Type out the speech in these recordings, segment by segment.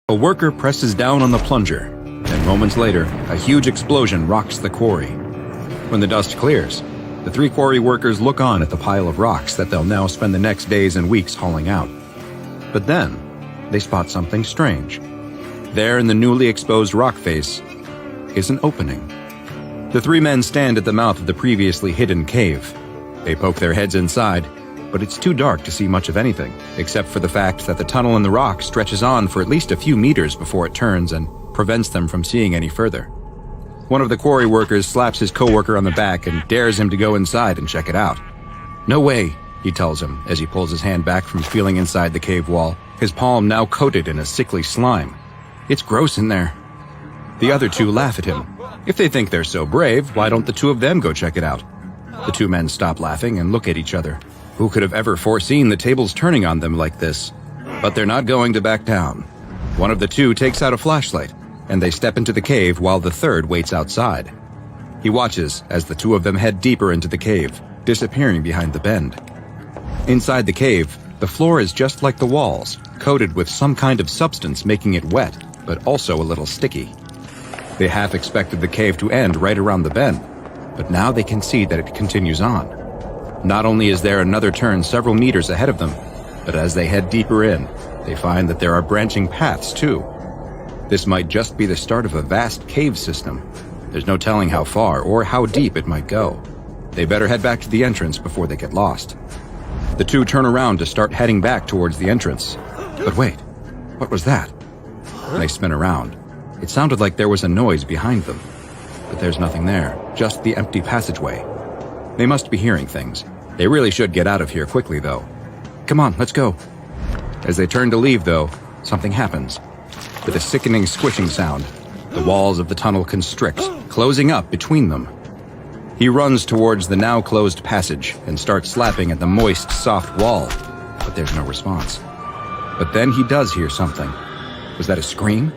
A worker presses down on the plunger, and moments later, a huge explosion rocks the quarry. When the dust clears, the 3 quarry workers look on at the pile of rocks that they'll now spend the next days and weeks hauling out. But then, they spot something strange. There in the newly exposed rock face is an opening. The 3 men stand at the mouth of the previously hidden cave. They poke their heads inside, but it's too dark to see much of anything, except for the fact that the tunnel in the rock stretches on for at least a few meters before it turns and prevents them from seeing any further. One of the quarry workers slaps his coworker on the back and dares him to go inside and check it out. "No way," he tells him as he pulls his hand back from feeling inside the cave wall, his palm now coated in a sickly slime. "It's gross in there." The other 2 laugh at him. If they think they're so brave, why don't the 2 of them go check it out? The 2 men stop laughing and look at each other. Who could have ever foreseen the tables turning on them like this? But they're not going to back down. One of the 2 takes out a flashlight, and they step into the cave while the 3rd waits outside. He watches as the 2 of them head deeper into the cave, disappearing behind the bend. Inside the cave, the floor is just like the walls, coated with some kind of substance making it wet, but also a little sticky. They half expected the cave to end right around the bend, but now they can see that it continues on. Not only is there another turn several meters ahead of them, but as they head deeper in, they find that there are branching paths too. This might just be the start of a vast cave system. There's no telling how far or how deep it might go. They better head back to the entrance before they get lost. The 2 turn around to start heading back towards the entrance. But wait, what was that? They spin around. It sounded like there was a noise behind them. But there's nothing there, just the empty passageway. They must be hearing things. They really should get out of here quickly, though. Come on, let's go. As they turn to leave, though, something happens. With a sickening squishing sound, the walls of the tunnel constrict, closing up between them. He runs towards the now closed passage and starts slapping at the moist, soft wall, but there's no response. But then he does hear something. Was that a scream?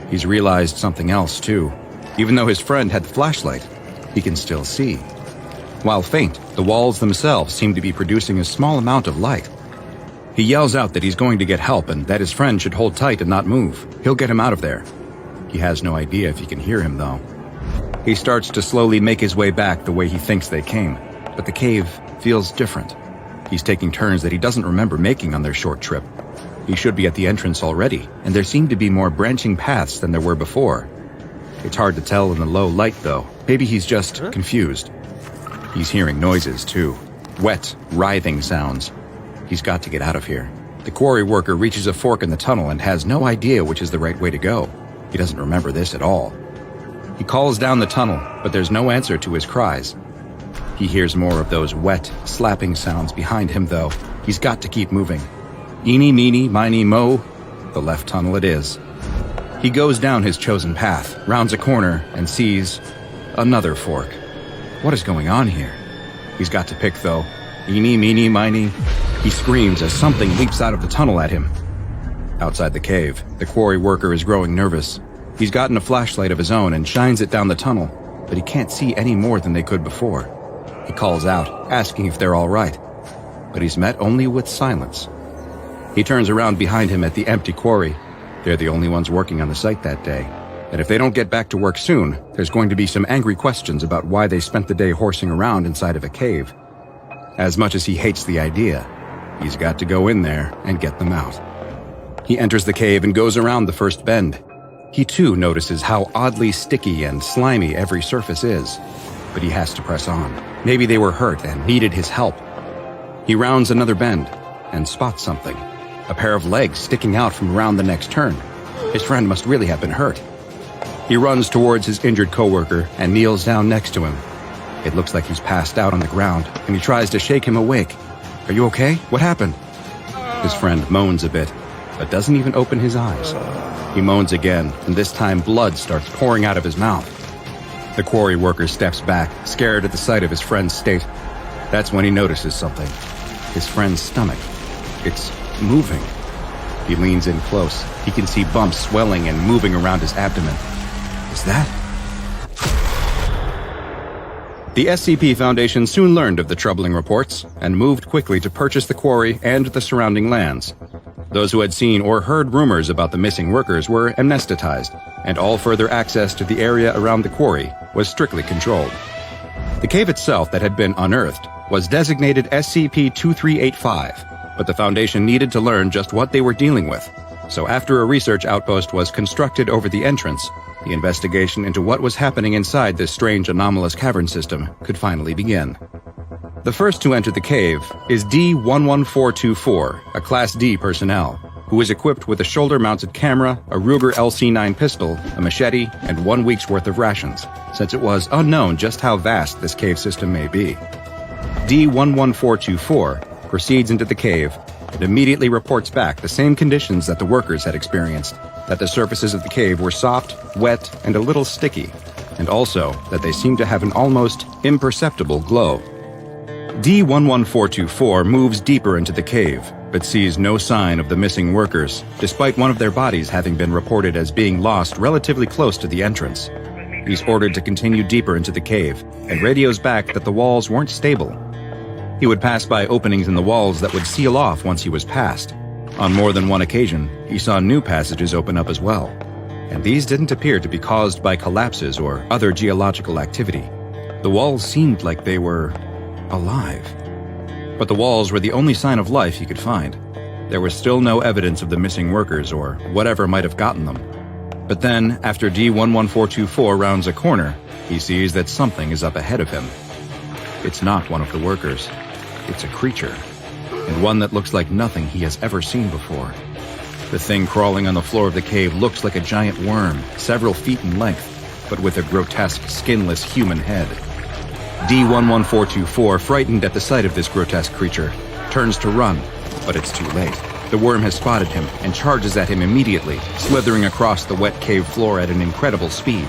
He's realized something else, too. Even though his friend had the flashlight, he can still see. While faint, the walls themselves seem to be producing a small amount of light. He yells out that he's going to get help and that his friend should hold tight and not move. He'll get him out of there. He has no idea if he can hear him, though. He starts to slowly make his way back the way he thinks they came, but the cave feels different. He's taking turns that he doesn't remember making on their short trip. He should be at the entrance already, and there seem to be more branching paths than there were before. It's hard to tell in the low light, though. Maybe he's just confused. He's hearing noises, too. Wet, writhing sounds. He's got to get out of here. The quarry worker reaches a fork in the tunnel and has no idea which is the right way to go. He doesn't remember this at all. He calls down the tunnel, but there's no answer to his cries. He hears more of those wet, slapping sounds behind him, though. He's got to keep moving. Eeny, meeny, miny, mo. The left tunnel it is. He goes down his chosen path, rounds a corner, and sees another fork. What is going on here? He's got to pick, though. Eeny, meeny, miny. He screams as something leaps out of the tunnel at him. Outside the cave, the quarry worker is growing nervous. He's gotten a flashlight of his own and shines it down the tunnel, but he can't see any more than they could before. He calls out, asking if they're all right, but he's met only with silence. He turns around behind him at the empty quarry. They're the only ones working on the site that day. And if they don't get back to work soon, there's going to be some angry questions about why they spent the day horsing around inside of a cave. As much as he hates the idea, he's got to go in there and get them out. He enters the cave and goes around the first bend. He too notices how oddly sticky and slimy every surface is, but he has to press on. Maybe they were hurt and needed his help. He rounds another bend and spots something. A pair of legs sticking out from around the next turn. His friend must really have been hurt. He runs towards his injured coworker and kneels down next to him. It looks like he's passed out on the ground, and he tries to shake him awake. "Are you okay? What happened?" His friend moans a bit, but doesn't even open his eyes. He moans again, and this time blood starts pouring out of his mouth. The quarry worker steps back, scared at the sight of his friend's state. That's when he notices something. His friend's stomach. It's moving. He leans in close. He can see bumps swelling and moving around his abdomen. Is that? The SCP Foundation soon learned of the troubling reports and moved quickly to purchase the quarry and the surrounding lands. Those who had seen or heard rumors about the missing workers were amnesticized, and all further access to the area around the quarry was strictly controlled. The cave itself that had been unearthed was designated SCP-2385, but the Foundation needed to learn just what they were dealing with. So after a research outpost was constructed over the entrance, the investigation into what was happening inside this strange anomalous cavern system could finally begin. The first to enter the cave is D-11424, a Class D personnel, who is equipped with a shoulder-mounted camera, a Ruger LC-9 pistol, a machete, and 1 week's worth of rations, since it was unknown just how vast this cave system may be. D-11424 proceeds into the cave and immediately reports back the same conditions that the workers had experienced, that the surfaces of the cave were soft, wet, and a little sticky, and also that they seemed to have an almost imperceptible glow. D-11424 moves deeper into the cave, but sees no sign of the missing workers, despite one of their bodies having been reported as being lost relatively close to the entrance. He's ordered to continue deeper into the cave, and radios back that the walls weren't stable. He would pass by openings in the walls that would seal off once he was past. On more than one occasion, he saw new passages open up as well, and these didn't appear to be caused by collapses or other geological activity. The walls seemed like they were alive. But the walls were the only sign of life he could find. There was still no evidence of the missing workers or whatever might have gotten them. But then, after D-11424 rounds a corner, he sees that something is up ahead of him. It's not one of the workers. It's a creature, and one that looks like nothing he has ever seen before. The thing crawling on the floor of the cave looks like a giant worm, several feet in length, but with a grotesque, skinless human head. D-11424, frightened at the sight of this grotesque creature, turns to run, but it's too late. The worm has spotted him and charges at him immediately, slithering across the wet cave floor at an incredible speed.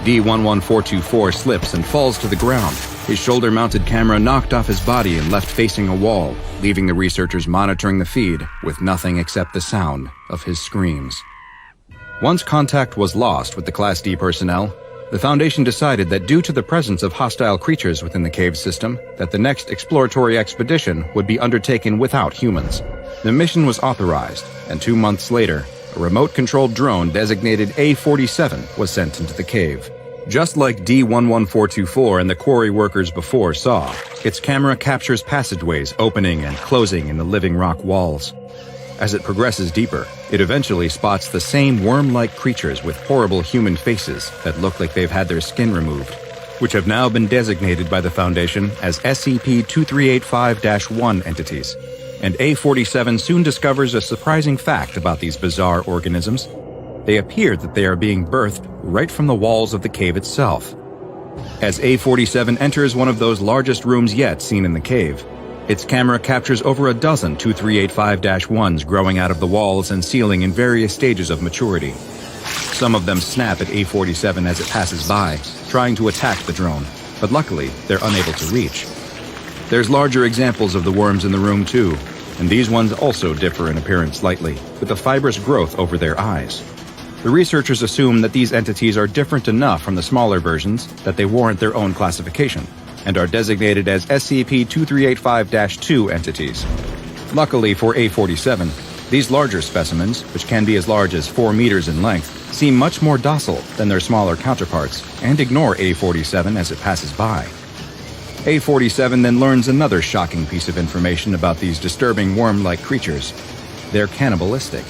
D-11424 slips and falls to the ground, his shoulder-mounted camera knocked off his body and left facing a wall, leaving the researchers monitoring the feed with nothing except the sound of his screams. Once contact was lost with the Class D personnel, the Foundation decided that due to the presence of hostile creatures within the cave system, that the next exploratory expedition would be undertaken without humans. The mission was authorized, and 2 months later, a remote-controlled drone designated A-47 was sent into the cave. Just like D-11424 and the quarry workers before saw, its camera captures passageways opening and closing in the living rock walls. As it progresses deeper, it eventually spots the same worm-like creatures with horrible human faces that look like they've had their skin removed, which have now been designated by the Foundation as SCP-2385-1 entities. And A-47 soon discovers a surprising fact about these bizarre organisms. They appear that they are being birthed right from the walls of the cave itself. As A-47 enters one of those largest rooms yet seen in the cave, its camera captures over a dozen 2385-1s growing out of the walls and ceiling in various stages of maturity. Some of them snap at A-47 as it passes by, trying to attack the drone, but luckily they're unable to reach. There's larger examples of the worms in the room too, and these ones also differ in appearance slightly, with a fibrous growth over their eyes. The researchers assume that these entities are different enough from the smaller versions that they warrant their own classification, and are designated as SCP-2385-2 entities. Luckily for A-47, these larger specimens, which can be as large as 4 meters in length, seem much more docile than their smaller counterparts, and ignore A-47 as it passes by. A-47 then learns another shocking piece of information about these disturbing worm-like creatures. They're cannibalistic.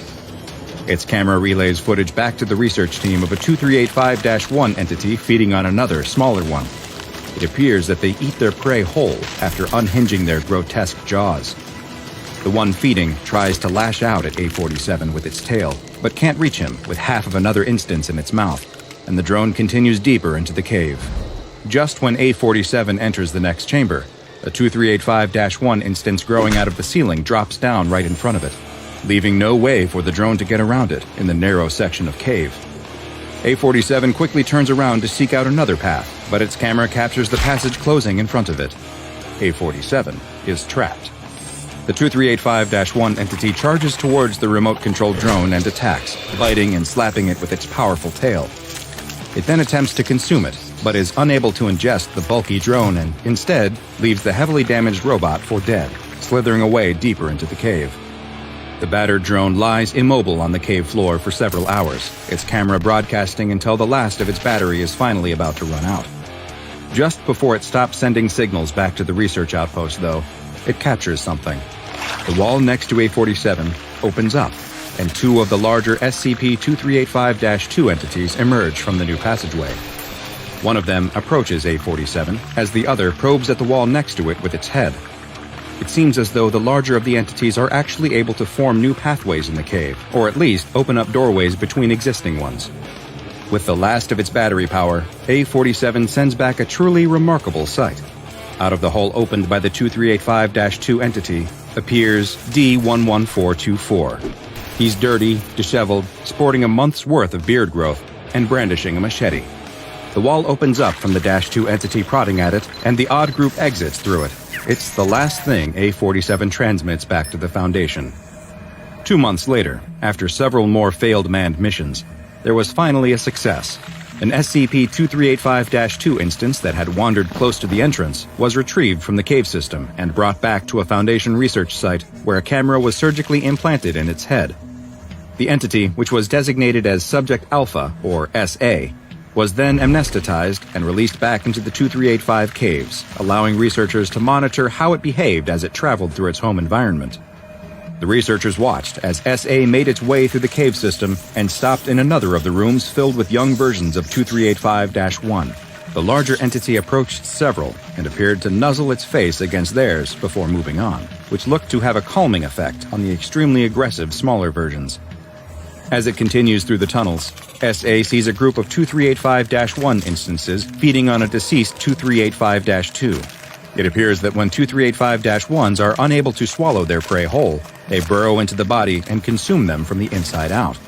Its camera relays footage back to the research team of a 2385-1 entity feeding on another, smaller one. It appears that they eat their prey whole after unhinging their grotesque jaws. The one feeding tries to lash out at A-47 with its tail, but can't reach him with half of another instance in its mouth, and the drone continues deeper into the cave. Just when A-47 enters the next chamber, a 2385-1 instance growing out of the ceiling drops down right in front of it, leaving no way for the drone to get around it in the narrow section of cave. A-47 quickly turns around to seek out another path, but its camera captures the passage closing in front of it. A-47 is trapped. The 2385-1 entity charges towards the remote-controlled drone and attacks, biting and slapping it with its powerful tail. It then attempts to consume it, but is unable to ingest the bulky drone and, instead, leaves the heavily damaged robot for dead, slithering away deeper into the cave. The battered drone lies immobile on the cave floor for several hours, its camera broadcasting until the last of its battery is finally about to run out. Just before it stops sending signals back to the research outpost, though, it captures something. The wall next to A-47 opens up, and two of the larger SCP-2385-2 entities emerge from the new passageway. One of them approaches A-47 as the other probes at the wall next to it with its head. It seems as though the larger of the entities are actually able to form new pathways in the cave, or at least open up doorways between existing ones. With the last of its battery power, A-47 sends back a truly remarkable sight. Out of the hole opened by the 2385-2 entity appears D-11424. He's dirty, disheveled, sporting a month's worth of beard growth, and brandishing a machete. The wall opens up from the -2 entity prodding at it, and the odd group exits through it. It's the last thing A-47 transmits back to the Foundation. 2 months later, after several more failed manned missions, there was finally a success. An SCP-2385-2 instance that had wandered close to the entrance was retrieved from the cave system and brought back to a Foundation research site where a camera was surgically implanted in its head. The entity, which was designated as Subject Alpha, or SA, was then amnesticized and released back into the 2385 caves, allowing researchers to monitor how it behaved as it traveled through its home environment. The researchers watched as SA made its way through the cave system and stopped in another of the rooms filled with young versions of 2385-1. The larger entity approached several and appeared to nuzzle its face against theirs before moving on, which looked to have a calming effect on the extremely aggressive smaller versions. As it continues through the tunnels, SA sees a group of 2385-1 instances feeding on a deceased 2385-2. It appears that when 2385-1s are unable to swallow their prey whole, they burrow into the body and consume them from the inside out.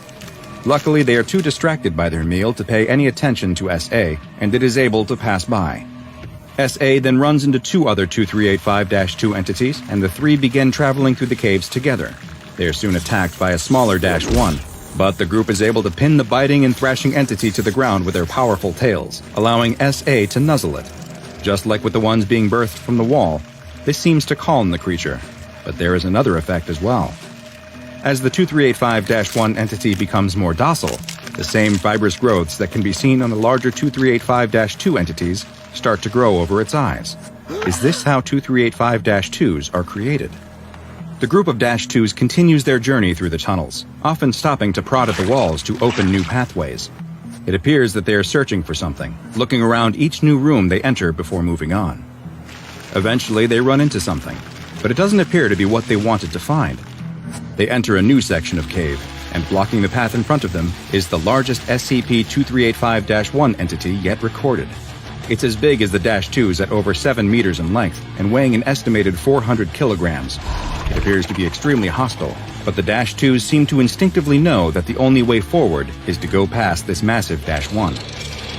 Luckily, they are too distracted by their meal to pay any attention to SA, and it is able to pass by. SA then runs into two other 2385-2 entities, and the three begin traveling through the caves together. They are soon attacked by a smaller -1, but the group is able to pin the biting and thrashing entity to the ground with their powerful tails, allowing SA to nuzzle it. Just like with the ones being birthed from the wall, this seems to calm the creature, but there is another effect as well. As the 2385-1 entity becomes more docile, the same fibrous growths that can be seen on the larger 2385-2 entities start to grow over its eyes. Is this how 2385-2s are created? The group of -2s continues their journey through the tunnels, often stopping to prod at the walls to open new pathways. It appears that they are searching for something, looking around each new room they enter before moving on. Eventually, they run into something, but it doesn't appear to be what they wanted to find. They enter a new section of cave, and blocking the path in front of them is the largest SCP-2385-1 entity yet recorded. It's as big as the -2s at over 7 meters in length and weighing an estimated 400 kilograms. It appears to be extremely hostile, but the -2s seem to instinctively know that the only way forward is to go past this massive -1.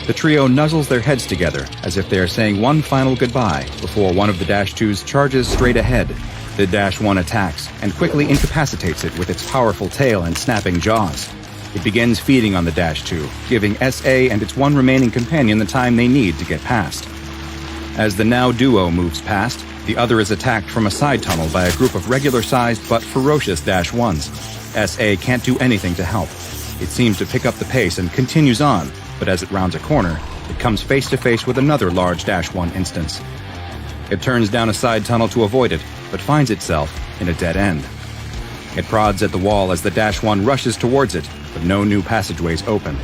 The trio nuzzles their heads together as if they are saying one final goodbye before one of the -2s charges straight ahead. The -1 attacks and quickly incapacitates it with its powerful tail and snapping jaws. It begins feeding on the -2, giving SA and its one remaining companion the time they need to get past. As the now duo moves past, the other is attacked from a side tunnel by a group of regular-sized but ferocious -1s. SA can't do anything to help. It seems to pick up the pace and continues on, but as it rounds a corner, it comes face-to-face with another large -1 instance. It turns down a side tunnel to avoid it, but finds itself in a dead end. It prods at the wall as the -1 rushes towards it, but no new passageways open.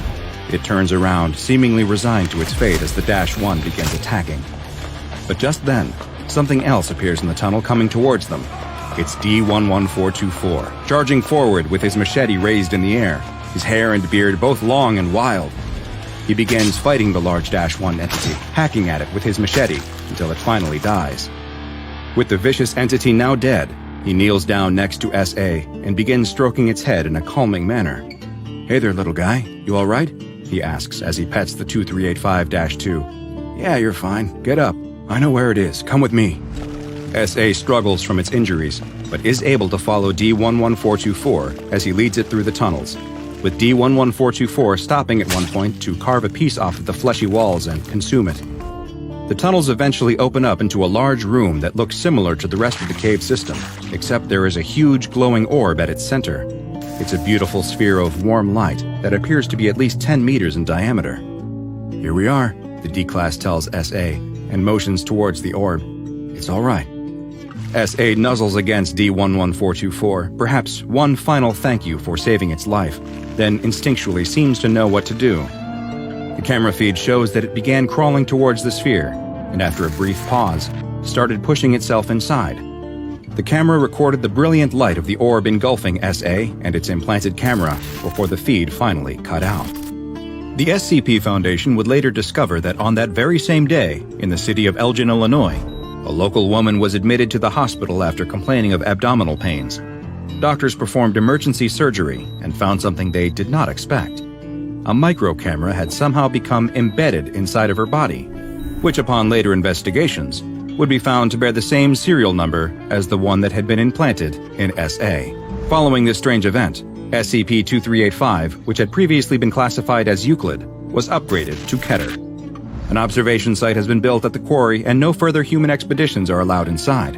It turns around, seemingly resigned to its fate as the -1 begins attacking. But just then, something else appears in the tunnel coming towards them. It's D-11424, charging forward with his machete raised in the air, his hair and beard both long and wild. He begins fighting the large -1 entity, hacking at it with his machete until it finally dies. With the vicious entity now dead, he kneels down next to SA and begins stroking its head in a calming manner. "Hey there, little guy. You all right?" he asks as he pets the 2385-2. "Yeah, you're fine. Get up. I know where it is. Come with me." SA struggles from its injuries, but is able to follow D-11424 as he leads it through the tunnels, with D-11424 stopping at one point to carve a piece off of the fleshy walls and consume it. The tunnels eventually open up into a large room that looks similar to the rest of the cave system, except there is a huge glowing orb at its center. It's a beautiful sphere of warm light that appears to be at least 10 meters in diameter. "Here we are," the D-Class tells S.A. and motions towards the orb. "It's all right." S.A. nuzzles against D-11424, perhaps one final thank you for saving its life, then instinctually seems to know what to do. The camera feed shows that it began crawling towards the sphere, and after a brief pause, started pushing itself inside. The camera recorded the brilliant light of the orb engulfing S.A. and its implanted camera before the feed finally cut out. The SCP Foundation would later discover that on that very same day, in the city of Elgin, Illinois, a local woman was admitted to the hospital after complaining of abdominal pains. Doctors performed emergency surgery and found something they did not expect. A micro camera had somehow become embedded inside of her body, which upon later investigations would be found to bear the same serial number as the one that had been implanted in S.A. Following this strange event, SCP-2385, which had previously been classified as Euclid, was upgraded to Keter. An observation site has been built at the quarry and no further human expeditions are allowed inside.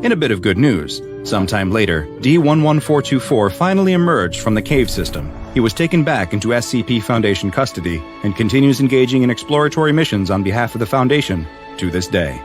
In a bit of good news, sometime later, D-11424 finally emerged from the cave system. He was taken back into SCP Foundation custody and continues engaging in exploratory missions on behalf of the Foundation to this day.